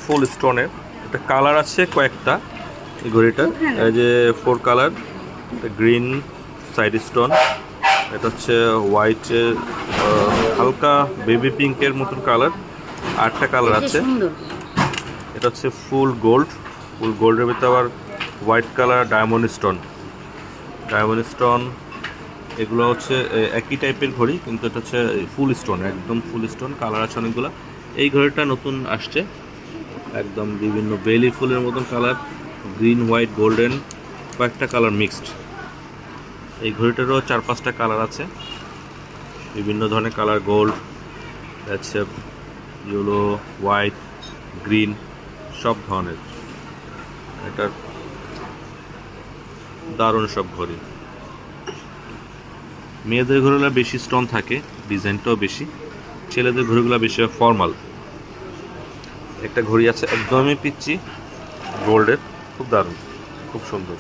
ফুল স্টোনের, এটা কালার আছে কয়েকটা এই ঘড়িটার। এই যে 4 কালার, গ্রিন সাইড স্টোন, এটা হচ্ছে হোয়াইটের হালকা বেবি পিঙ্কের মতন কালার, আটটা কালার আছে। এটা হচ্ছে ফুল গোল্ড, ফুল গোল্ডের ভিতরে আবার white colour diamond stone. Diamond stone এগুলো হচ্ছে একই টাইপের ঘড়ি, কিন্তু এটা হচ্ছে ফুল স্টোন, একদম ফুল স্টোন। কালার আছে অনেকগুলো। এই ঘড়িটা নতুন আসছে, একদম বিভিন্ন বেলি ফুলের মতন কালার, গ্রিন হোয়াইট গোল্ডেন, কয়েকটা কালার মিক্সড। এই ঘড়িটারও 4-5টা কালার আছে, বিভিন্ন ধরনের কালার, গোল্ড আছে, ইয়েলো, হোয়াইট, গ্রিন, সব ধরনের। এটার দারুণ সব ঘড়ি। মেয়েদের ঘড়িগুলো বেশি স্টোন থাকে, ডিজাইনটাও বেশি। ছেলেদের ঘড়িগুলো বেশি ফর্মাল। একটা ঘড়ি আছে একদমই পিচ্চি গোল্ডের, খুব দারুণ, খুব সুন্দর।